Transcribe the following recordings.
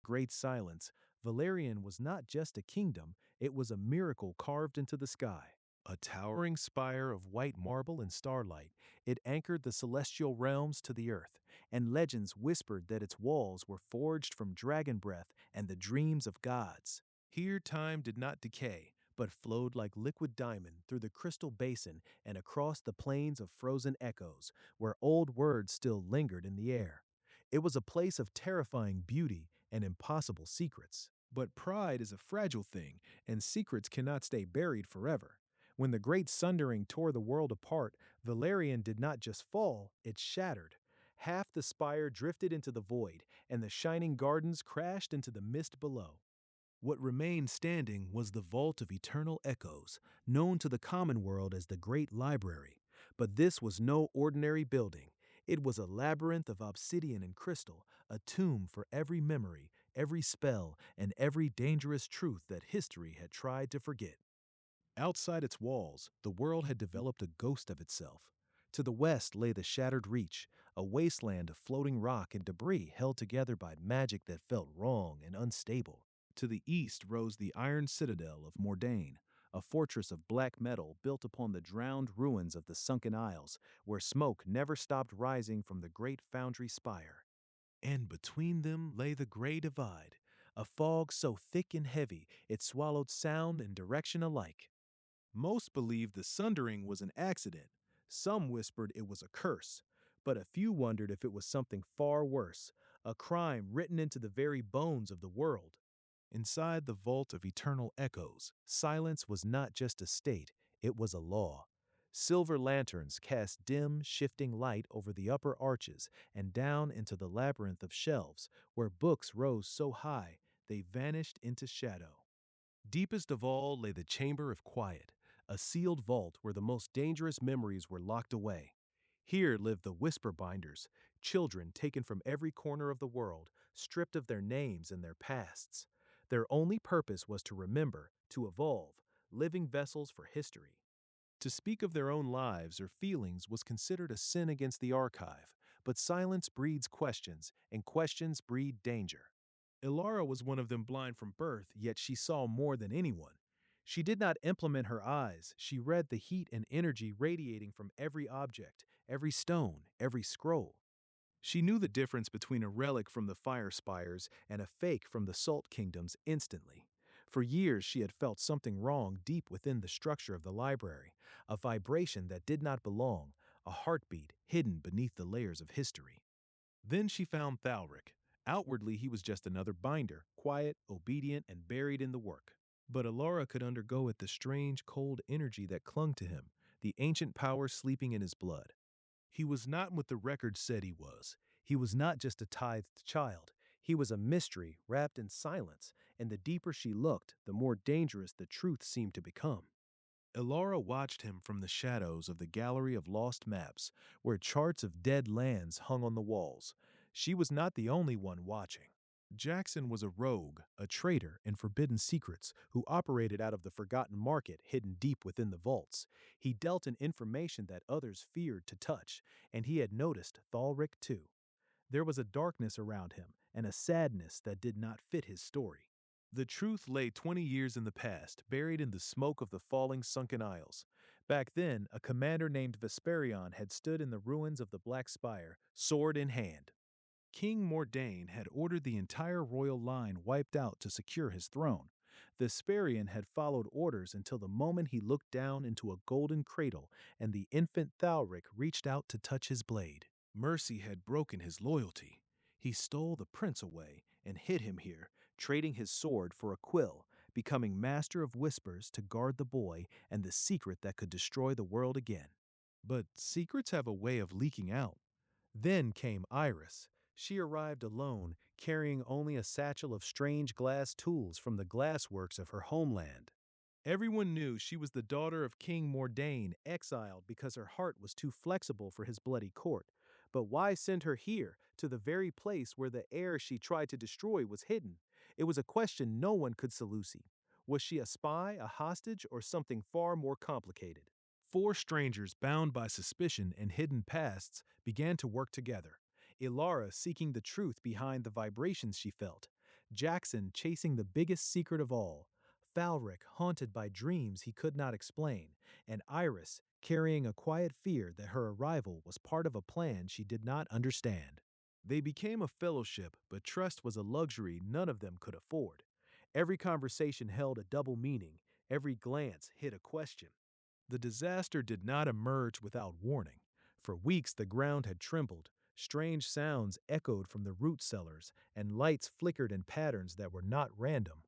great silence, Valerian was not just a kingdom, it was a miracle carved into the sky. A towering spire of white marble and starlight, it anchored the celestial realms to the earth, and legends whispered that its walls were forged from dragon breath and the dreams of gods. Here time did not decay, but flowed like liquid diamond through the crystal basin and across the plains of frozen echoes, where old words still lingered in the air. It was a place of terrifying beauty and impossible secrets. But pride is a fragile thing, and secrets cannot stay buried forever. When the great sundering tore the world apart, Valerian did not just fall, it shattered. Half the spire drifted into the void, and the shining gardens crashed into the mist below. What remained standing was the Vault of Eternal Echoes, known to the common world as the Great Library. But this was no ordinary building. It was a labyrinth of obsidian and crystal, a tomb for every memory, every spell, and every dangerous truth that history had tried to forget. Outside its walls, the world had developed a ghost of itself. To the west lay the Shattered Reach, a wasteland of floating rock and debris held together by magic that felt wrong and unstable. To the east rose the Iron Citadel of Mordain, a fortress of black metal built upon the drowned ruins of the Sunken Isles, where smoke never stopped rising from the great foundry spire. And between them lay the Gray Divide, a fog so thick and heavy it swallowed sound and direction alike. Most believed the sundering was an accident. Some whispered it was a curse, but a few wondered if it was something far worse, a crime written into the very bones of the world. Inside the Vault of Eternal Echoes, silence was not just a state, it was a law. Silver lanterns cast dim, shifting light over the upper arches and down into the labyrinth of shelves, where books rose so high they vanished into shadow. Deepest of all lay the Chamber of Quiet, a sealed vault where the most dangerous memories were locked away. Here lived the Whisper Binders, children taken from every corner of the world, stripped of their names and their pasts. Their only purpose was to remember, to evolve, living vessels for history. To speak of their own lives or feelings was considered a sin against the archive, but silence breeds questions, and questions breed danger. Ilara was one of them, blind from birth, yet she saw more than anyone. She did not implement her eyes, she read the heat and energy radiating from every object, every stone, every scroll. She knew the difference between a relic from the fire spires and a fake from the Salt Kingdoms instantly. For years she had felt something wrong deep within the structure of the library, a vibration that did not belong, a heartbeat hidden beneath the layers of history. Then she found Thalric. Outwardly, he was just another binder, quiet, obedient, and buried in the work. But Alara could undergo it the strange, cold energy that clung to him, the ancient power sleeping in his blood. He was not what the record said he was. He was not just a tithed child. He was a mystery wrapped in silence, and the deeper she looked, the more dangerous the truth seemed to become. Ilara watched him from the shadows of the gallery of lost maps, where charts of dead lands hung on the walls. She was not the only one watching. Jackson was a rogue, a traitor in forbidden secrets, who operated out of the forgotten market hidden deep within the vaults. He dealt in information that others feared to touch, and he had noticed Thalric too. There was a darkness around him, and a sadness that did not fit his story. The truth lay 20 years in the past, buried in the smoke of the falling Sunken Isles. Back then, a commander named Vesperion had stood in the ruins of the Black Spire, sword in hand. King Mordain had ordered the entire royal line wiped out to secure his throne. Vesperion had followed orders until the moment he looked down into a golden cradle and the infant Thalric reached out to touch his blade. Mercy had broken his loyalty. He stole the prince away and hid him here, trading his sword for a quill, becoming master of whispers to guard the boy and the secret that could destroy the world again. But secrets have a way of leaking out. Then came Iris. She arrived alone, carrying only a satchel of strange glass tools from the glassworks of her homeland. Everyone knew she was the daughter of King Mordain, exiled because her heart was too flexible for his bloody court. But why send her here, to the very place where the heir she tried to destroy was hidden? It was a question no one could seleucid. Was she a spy, a hostage, or something far more complicated? Four strangers bound by suspicion and hidden pasts began to work together. Ilara seeking the truth behind the vibrations she felt, Jackson chasing the biggest secret of all, Thalric haunted by dreams he could not explain, and Iris carrying a quiet fear that her arrival was part of a plan she did not understand. They became a fellowship, but trust was a luxury none of them could afford. Every conversation held a double meaning, every glance hid a question. The disaster did not emerge without warning. For weeks the ground had trembled, strange sounds echoed from the root cellars, and lights flickered in patterns that were not random.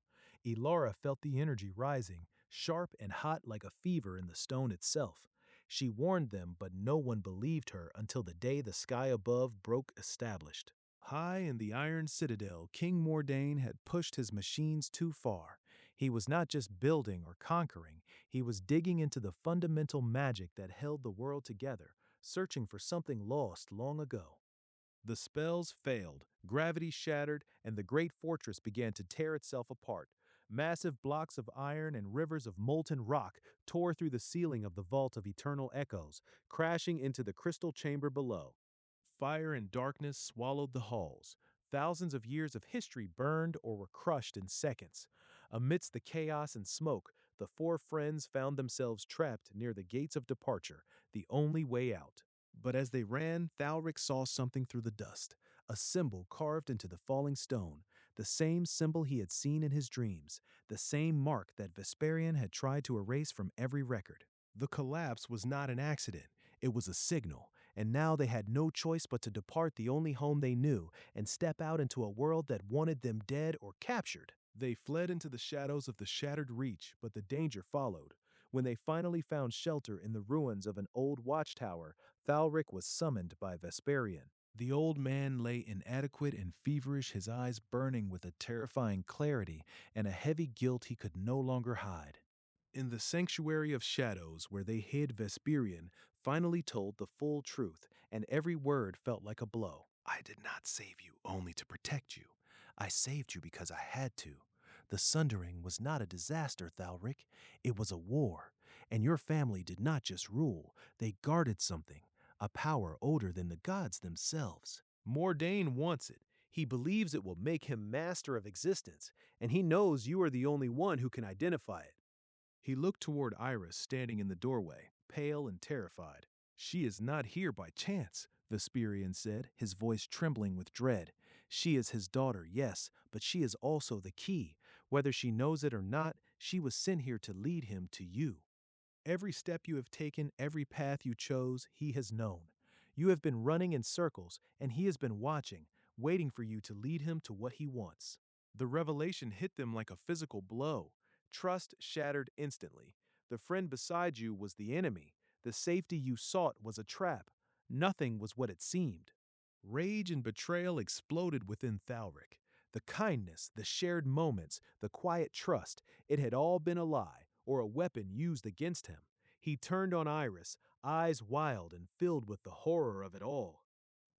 Elara felt the energy rising, sharp and hot like a fever in the stone itself. She warned them, but no one believed her until the day the sky above broke established. High in the Iron Citadel, King Mordain had pushed his machines too far. He was not just building or conquering, he was digging into the fundamental magic that held the world together, searching for something lost long ago. The spells failed, gravity shattered, and the great fortress began to tear itself apart. Massive blocks of iron and rivers of molten rock tore through the ceiling of the Vault of Eternal Echoes, crashing into the crystal chamber below. Fire and darkness swallowed the halls. Thousands of years of history burned or were crushed in seconds. Amidst the chaos and smoke, the four friends found themselves trapped near the gates of departure, the only way out. But as they ran, Thalric saw something through the dust, a symbol carved into the falling stone, the same symbol he had seen in his dreams, the same mark that Vesperian had tried to erase from every record. The collapse was not an accident, it was a signal, and now they had no choice but to depart the only home they knew and step out into a world that wanted them dead or captured. They fled into the shadows of the shattered reach, but the danger followed. When they finally found shelter in the ruins of an old watchtower, Thalric was summoned by Vesperian. The old man lay inadequate and feverish, his eyes burning with a terrifying clarity and a heavy guilt he could no longer hide. In the sanctuary of shadows where they hid, Vesperian finally told the full truth, and every word felt like a blow. I did not save you only to protect you. I saved you because I had to. The Sundering was not a disaster, Thalric. It was a war. And your family did not just rule, they guarded something, a power older than the gods themselves. Mordain wants it. He believes it will make him master of existence, and he knows you are the only one who can identify it. He looked toward Iris standing in the doorway, pale and terrified. She is not here by chance, Vesperian said, his voice trembling with dread. She is his daughter, yes, but she is also the key. Whether she knows it or not, she was sent here to lead him to you. Every step you have taken, every path you chose, he has known. You have been running in circles, and he has been watching, waiting for you to lead him to what he wants. The revelation hit them like a physical blow. Trust shattered instantly. The friend beside you was the enemy. The safety you sought was a trap. Nothing was what it seemed. Rage and betrayal exploded within Thalric. The kindness, the shared moments, the quiet trust, it had all been a lie, or a weapon used against him. He turned on Iris, eyes wild and filled with the horror of it all.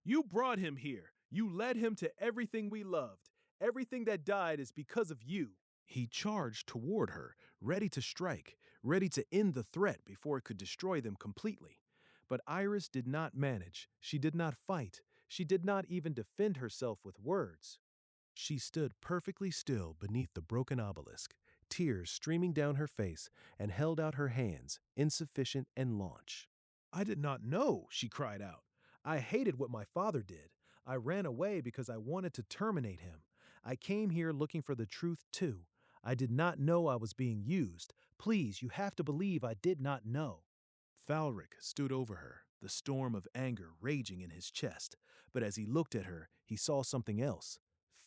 You brought him here. You led him to everything we loved. Everything that died is because of you. He charged toward her, ready to strike, ready to end the threat before it could destroy them completely. But Iris did not manage. She did not fight. She did not even defend herself with words. She stood perfectly still beneath the broken obelisk, tears streaming down her face, and held out her hands, insufficient and launch. I did not know, she cried out. I hated what my father did. I ran away because I wanted to terminate him. I came here looking for the truth too. I did not know I was being used. Please, you have to believe I did not know. Thalric stood over her, the storm of anger raging in his chest. But as he looked at her, he saw something else.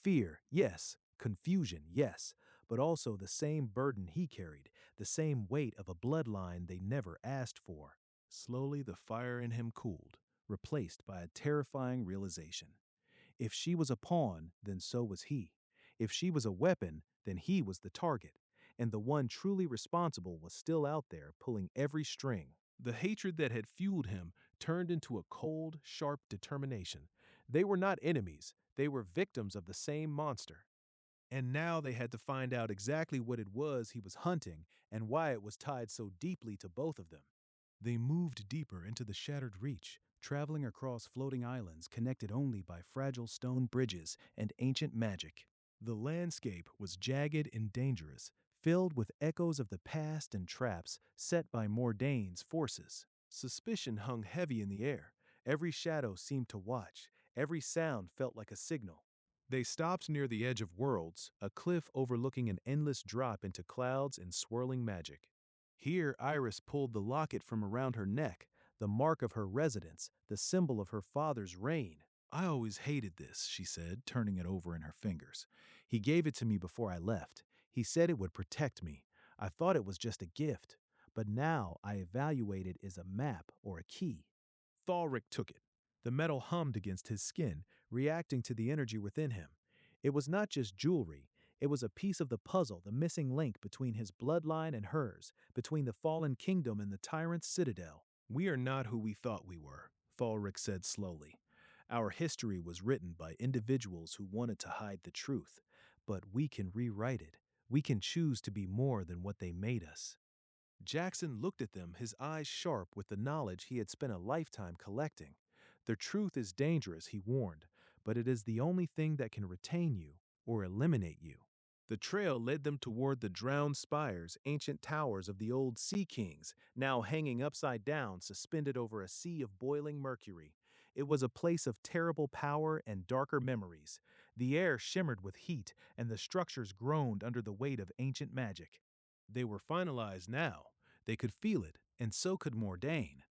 Fear, yes. Confusion, yes. But also the same burden he carried, the same weight of a bloodline they never asked for. Slowly the fire in him cooled, replaced by a terrifying realization. If she was a pawn, then so was he. If she was a weapon, then he was the target. And the one truly responsible was still out there pulling every string. The hatred that had fueled him turned into a cold, sharp determination. They were not enemies, they were victims of the same monster. And now they had to find out exactly what it was he was hunting and why it was tied so deeply to both of them. They moved deeper into the shattered reach, traveling across floating islands connected only by fragile stone bridges and ancient magic. The landscape was jagged and dangerous, filled with echoes of the past and traps set by Mordane's forces. Suspicion hung heavy in the air. Every shadow seemed to watch. Every sound felt like a signal. They stopped near the edge of worlds, a cliff overlooking an endless drop into clouds and swirling magic. Here, Iris pulled the locket from around her neck, the mark of her residence, the symbol of her father's reign. "I always hated this," she said, turning it over in her fingers. "He gave it to me before I left. He said it would protect me. I thought it was just a gift, but now I evaluate it as a map or a key." Thalric took it. The metal hummed against his skin, reacting to the energy within him. It was not just jewelry. It was a piece of the puzzle, the missing link between his bloodline and hers, between the fallen kingdom and the tyrant's citadel. "We are not who we thought we were," Thalric said slowly. "Our history was written by individuals who wanted to hide the truth, but we can rewrite it. We can choose to be more than what they made us." Jackson looked at them, his eyes sharp with the knowledge he had spent a lifetime collecting. "The truth is dangerous," he warned, "but it is the only thing that can retain you or eliminate you." The trail led them toward the drowned spires, ancient towers of the old Sea Kings, now hanging upside down, suspended over a sea of boiling mercury. It was a place of terrible power and darker memories. The air shimmered with heat, and the structures groaned under the weight of ancient magic. They were finalized now. They could feel it, and so could Mordain.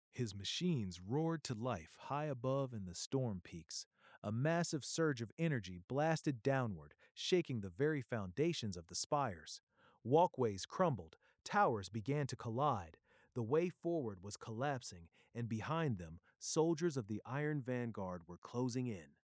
His machines roared to life high above in the storm peaks. A massive surge of energy blasted downward, shaking the very foundations of the spires. Walkways crumbled, towers began to collide. The way forward was collapsing, and behind them, soldiers of the Iron Vanguard were closing in.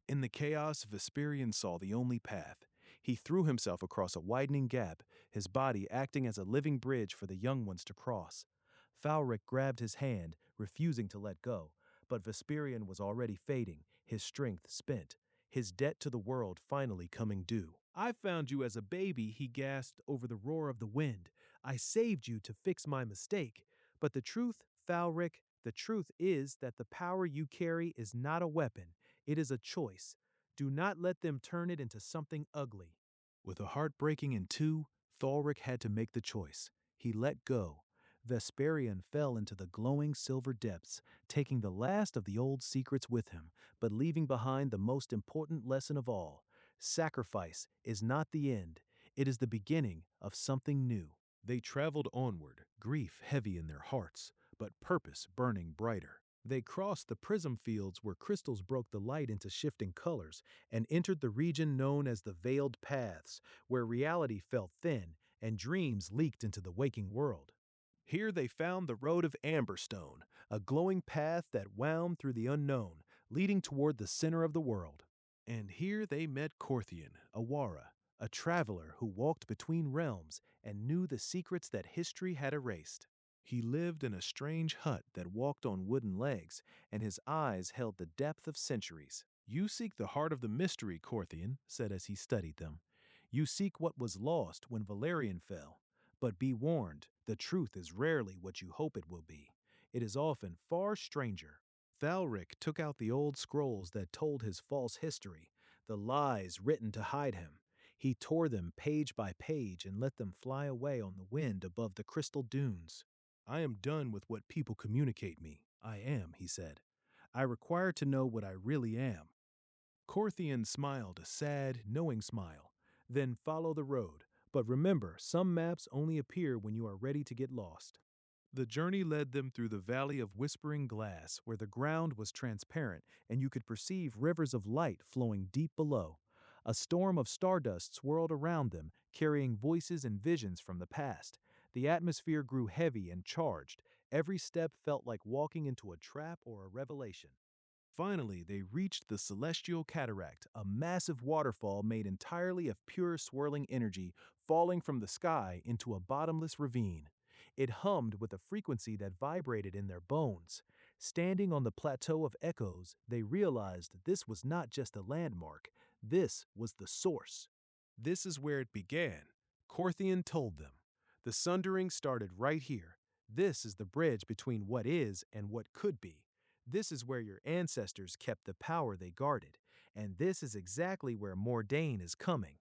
In the chaos, Vesperian saw the only path. He threw himself across a widening gap, his body acting as a living bridge for the young ones to cross. Thalric grabbed his hand, refusing to let go, but Vesperian was already fading, his strength spent, his debt to the world finally coming due. "I found you as a baby," he gasped over the roar of the wind. "I saved you to fix my mistake. But the truth, Thalric, the truth is that the power you carry is not a weapon. It is a choice. Do not let them turn it into something ugly." With a heart breaking in two, Thalric had to make the choice. He let go. Vesperian fell into the glowing silver depths, taking the last of the old secrets with him, but leaving behind the most important lesson of all. Sacrifice is not the end. It is the beginning of something new. They traveled onward, grief heavy in their hearts, but purpose burning brighter. They crossed the prism fields where crystals broke the light into shifting colors and entered the region known as the Veiled Paths, where reality felt thin and dreams leaked into the waking world. Here they found the Road of Amberstone, a glowing path that wound through the unknown, leading toward the center of the world. And here they met Corthian, Awara, a traveler who walked between realms and knew the secrets that history had erased. He lived in a strange hut that walked on wooden legs, and his eyes held the depth of centuries. "You seek the heart of the mystery," Corthian said as he studied them. "You seek what was lost when Valerian fell. But be warned, the truth is rarely what you hope it will be. It is often far stranger." Thalric took out the old scrolls that told his false history, the lies written to hide him. He tore them page by page and let them fly away on the wind above the crystal dunes. "I am done with what people communicate me. I am," he said. "I require to know what I really am." Corthian smiled a sad, knowing smile. "Then follow the road. But remember, some maps only appear when you are ready to get lost." The journey led them through the valley of whispering glass, where the ground was transparent and you could perceive rivers of light flowing deep below. A storm of stardust swirled around them, carrying voices and visions from the past. The atmosphere grew heavy and charged. Every step felt like walking into a trap or a revelation. Finally, they reached the Celestial Cataract, a massive waterfall made entirely of pure swirling energy falling from the sky into a bottomless ravine. It hummed with a frequency that vibrated in their bones. Standing on the plateau of echoes, they realized this was not just a landmark, this was the source. "This is where it began," Corthian told them. "The sundering started right here. This is the bridge between what is and what could be. This is where your ancestors kept the power they guarded, and this is exactly where Mordain is coming.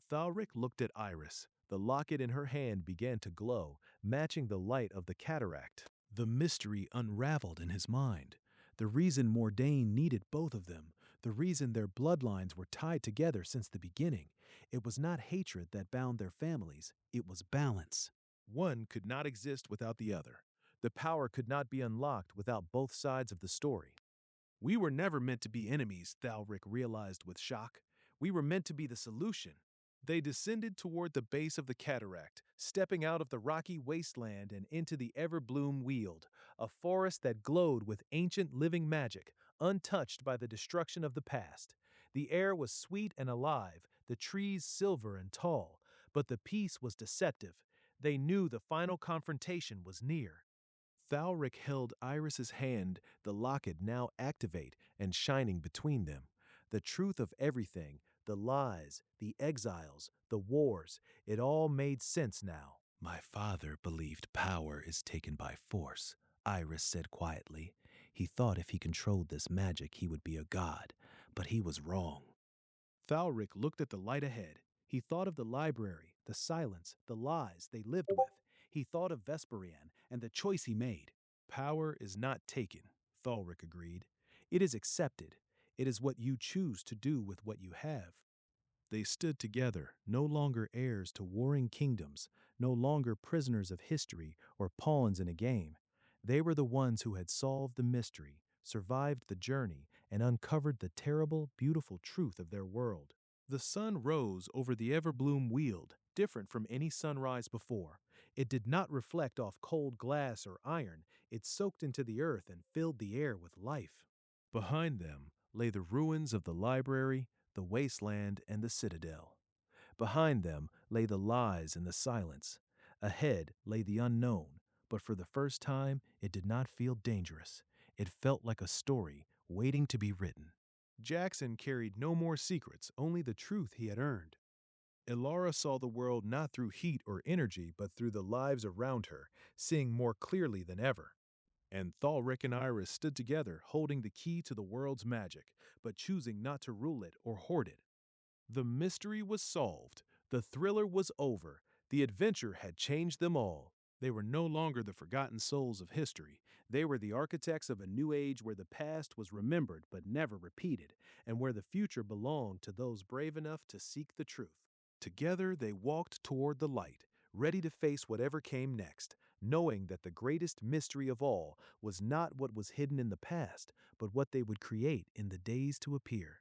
Thalric looked at Iris. The locket in her hand began to glow, matching the light of the cataract. The mystery unraveled in his mind. The reason Mordain needed both of them, the reason their bloodlines were tied together since the beginning, it was not hatred that bound their families, it was balance. One could not exist without the other. The power could not be unlocked without both sides of the story. We were never meant to be enemies, Thalric realized with shock. We were meant to be the solution. They descended toward the base of the cataract, stepping out of the rocky wasteland and into the Everbloom Weald, a forest that glowed with ancient living magic, untouched by the destruction of the past. The air was sweet and alive, the trees silver and tall, but the peace was deceptive. They knew the final confrontation was near. Thalric held Iris's hand, the locket now activate and shining between them. The truth of everything, the lies, the exiles, the wars, it all made sense now. My father believed power is taken by force, Iris said quietly. He thought if he controlled this magic he would be a god, but he was wrong. Thalric looked at the light ahead. He thought of the library, the silence, the lies they lived with. He thought of Vesperian and the choice he made. Power is not taken, Thalric agreed. It is accepted. It is what you choose to do with what you have. They stood together, no longer heirs to warring kingdoms, no longer prisoners of history or pawns in a game. They were the ones who had solved the mystery, survived the journey, and uncovered the terrible, beautiful truth of their world. The sun rose over the Everbloom Weald, different from any sunrise before. It did not reflect off cold glass or iron. It soaked into the earth and filled the air with life. Behind them lay the ruins of the library, the wasteland, and the citadel. Behind them lay the lies and the silence. Ahead lay the unknown, but for the first time it did not feel dangerous. It felt like a story waiting to be written. Jackson carried no more secrets, only the truth he had earned. Ilara saw the world not through heat or energy, but through the lives around her, seeing more clearly than ever. And Thalric and Iris stood together, holding the key to the world's magic, but choosing not to rule it or hoard it. The mystery was solved, the thriller was over, the adventure had changed them all. They were no longer the forgotten souls of history. They were the architects of a new age where the past was remembered but never repeated, and where the future belonged to those brave enough to seek the truth. Together they walked toward the light, ready to face whatever came next, knowing that the greatest mystery of all was not what was hidden in the past, but what they would create in the days to appear.